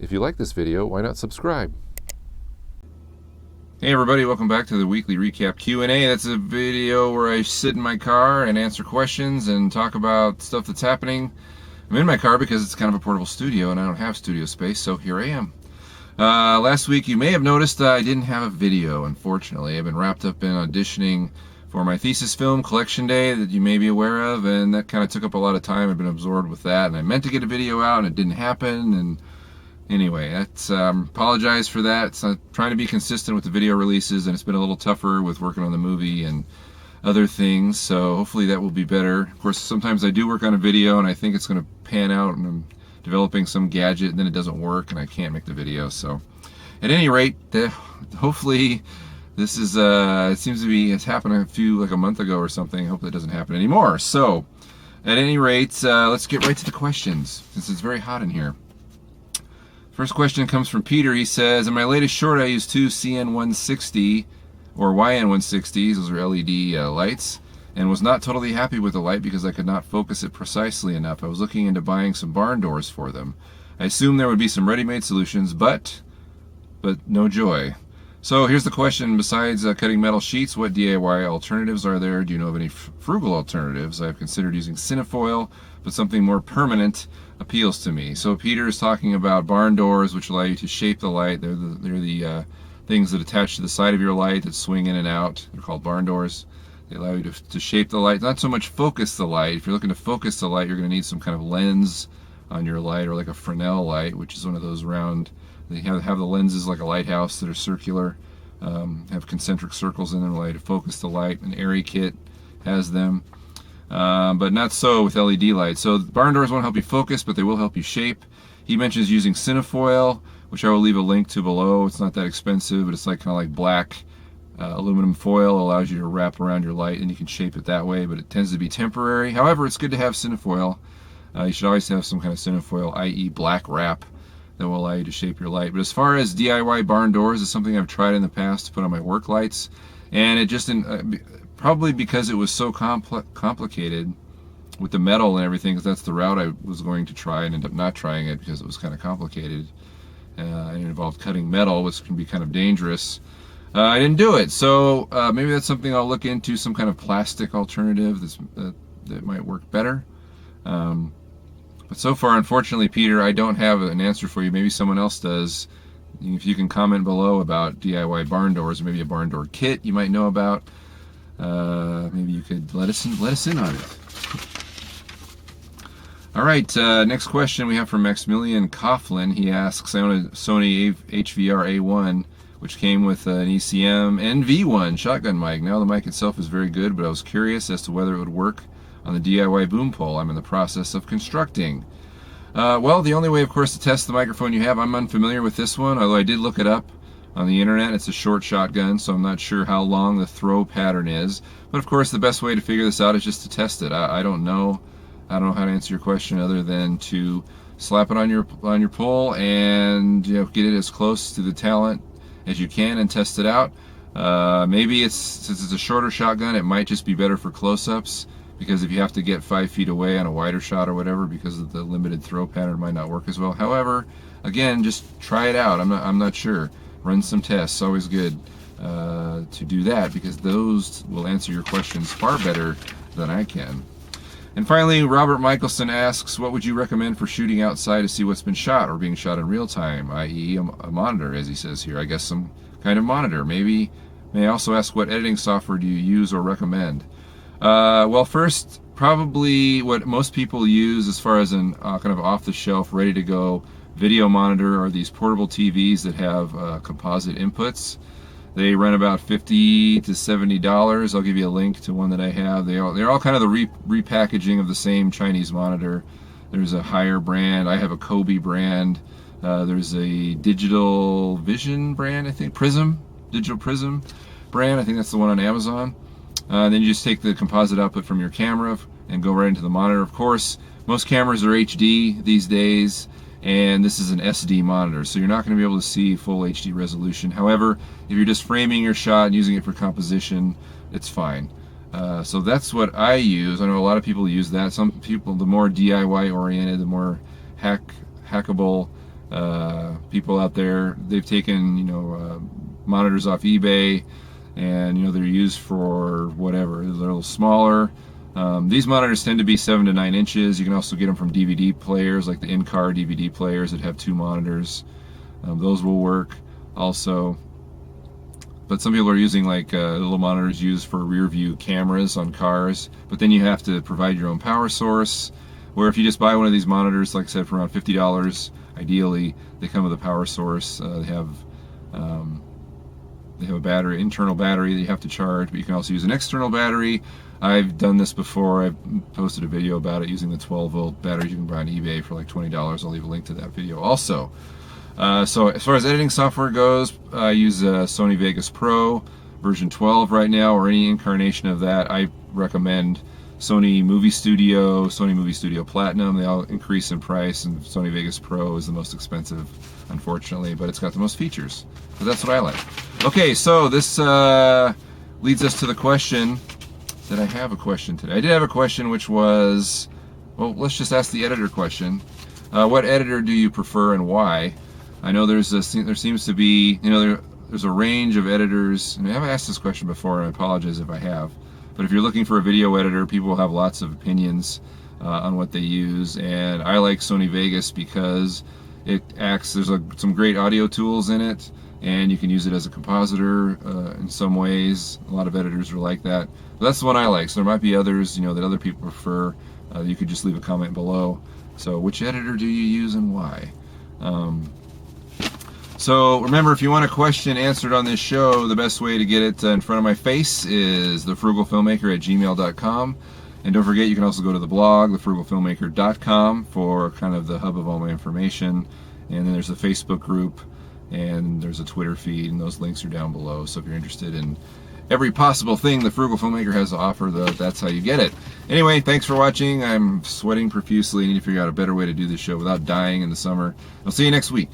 If you like this video, why not subscribe? Hey everybody, welcome back to the weekly recap Q&A. That's a video where I sit in my car and answer questions and talk about stuff that's happening. I'm in my car because it's kind of a portable studio and I don't have studio space, so here I am. Last week you may have noticed I didn't have a video, unfortunately. I've been wrapped up in auditioning for my thesis film, Collection Day, that you may be aware of, and that kind of took up a lot of time. I've been absorbed with that, and I meant to get a video out and it didn't happen, and anyway, that's apologize for that. It's not trying to be consistent with the video releases, and it's been a little tougher with working on the movie and other things, so hopefully that will be better. Of course, sometimes I do work on a video and I think it's going to pan out and I'm developing some gadget and then it doesn't work and I can't make the video. So at any rate, hopefully this is it seems to be, it's happened like a month ago or something. Hopefully it doesn't happen anymore. So at any rate, let's get right to the questions since it's very hot in here. First question comes from Peter. He says, in my latest short I used two CN160 or YN160s, those are LED lights, and was not totally happy with the light because I could not focus it precisely enough. I was looking into buying some barn doors for them. I assumed there would be some ready-made solutions, but no joy. So here's the question: besides cutting metal sheets, what DIY alternatives are there? Do you know of any frugal alternatives? I've considered using Cinefoil, but something more permanent appeals to me. So Peter is talking about barn doors, which allow you to shape the light. They're the things that attach to the side of your light that swing in and out. They're called barn doors. They allow you to shape the light, not so much focus the light. If you're looking to focus the light, you're going to need some kind of lens on your light, or like a Fresnel light, which is one of those round. They have the lenses like a lighthouse that are circular, have concentric circles in them, allow you to focus the light. An Airy kit has them, but not so with LED lights. So barn doors won't help you focus, but they will help you shape. He mentions using Cinefoil, which I will leave a link to below. It's not that expensive, but it's like kind of like black aluminum foil. Allows you to wrap around your light and you can shape it that way, but it tends to be temporary. However, it's good to have Cinefoil. You should always have some kind of Cinefoil, i.e. black wrap, that will allow you to shape your light. But as far as DIY barn doors, it's something I've tried in the past to put on my work lights, and it just probably because it was so complicated with the metal and everything, because that's the route I was going to try and end up not trying it because it was kind of complicated and it involved cutting metal, which can be kind of dangerous. I didn't do it, so maybe that's something I'll look into, some kind of plastic alternative that might work better. But so far, unfortunately, Peter, I don't have an answer for you. Maybe someone else does. If you can comment below about DIY barn doors, or maybe a barn door kit you might know about, maybe you could let us in on it. All right, next question we have from Maximilian Coughlin. He asks, I own a Sony HVR A1, which came with an ECM and V1 shotgun mic. Now the mic itself is very good, but I was curious as to whether it would work on the DIY boom pole I'm in the process of constructing. Well, the only way, of course, to test the microphone you have, I'm unfamiliar with this one, although I did look it up on the internet. It's a short shotgun, so I'm not sure how long the throw pattern is. But of course, the best way to figure this out is just to test it. I don't know how to answer your question other than to slap it on your pole and get it as close to the talent as you can and test it out. Maybe since it's a shorter shotgun, it might just be better for close-ups, because if you have to get 5 feet away on a wider shot or whatever, because of the limited throw pattern, might not work as well. However, again, just try it out. I'm not sure. Run some tests. Always good to do that, because those will answer your questions far better than I can. And finally, Robert Michelson asks, what would you recommend for shooting outside to see what's been shot or being shot in real time, i.e. a monitor, as he says here. I guess some kind of monitor. Maybe may I also ask, what editing software do you use or recommend? Well, first, probably what most people use as far as an kind of off-the-shelf, ready-to-go video monitor are these portable TVs that have composite inputs. They run about $50 to $70. I'll give you a link to one that I have. They're all kind of the repackaging of the same Chinese monitor. There's a higher brand. I have a Kobe brand. There's a Digital Vision brand, I think, Prism, Digital Prism brand. I think that's the one on Amazon. Then you just take the composite output from your camera and go right into the monitor. Of course, most cameras are HD these days, and this is an SD monitor, so you're not going to be able to see full HD resolution. However, if you're just framing your shot and using it for composition, it's fine. So that's what I use. I know a lot of people use that. Some people, the more DIY oriented, the more hackable people out there, they've taken, monitors off eBay, and they're used for whatever. They're a little smaller. These monitors tend to be 7 to 9 inches. You can also get them from DVD players, like the in-car DVD players that have 2 monitors. Those will work also. But some people are using like little monitors used for rear view cameras on cars, but then you have to provide your own power source, where if you just buy one of these monitors, like I said, for around $50, ideally, they come with a power source. They have a battery, internal battery that you have to charge, but you can also use an external battery. I've done this before. I've posted a video about it using the 12-volt batteries you can buy on eBay for like $20. I'll leave a link to that video also. So as far as editing software goes, I use Sony Vegas Pro version 12 right now, or any incarnation of that. I recommend Sony Movie Studio, Sony Movie Studio Platinum. They all increase in price, and Sony Vegas Pro is the most expensive, unfortunately, but it's got the most features. So that's what I like. Okay, so this leads us to the question. Did I have a question today? I did have a question, which was, well, let's just ask the editor question. What editor do you prefer and why? I know there seems to be, there's a range of editors, and I've asked this question before, and I apologize if I have, but if you're looking for a video editor, people have lots of opinions on what they use, and I like Sony Vegas because there's some great audio tools in it, and you can use it as a compositor in some ways. A lot of editors are like that. But that's the one I like. So there might be others, that other people prefer. You could just leave a comment below. So which editor do you use and why? So remember, if you want a question answered on this show, the best way to get it in front of my face is thefrugalfilmmaker@gmail.com. And don't forget, you can also go to the blog, thefrugalfilmmaker.com, for kind of the hub of all my information. And then there's a Facebook group, and there's a Twitter feed, and those links are down below. So if you're interested in every possible thing the Frugal Filmmaker has to offer, that's how you get it. Anyway, thanks for watching. I'm sweating profusely. I need to figure out a better way to do this show without dying in the summer. I'll see you next week.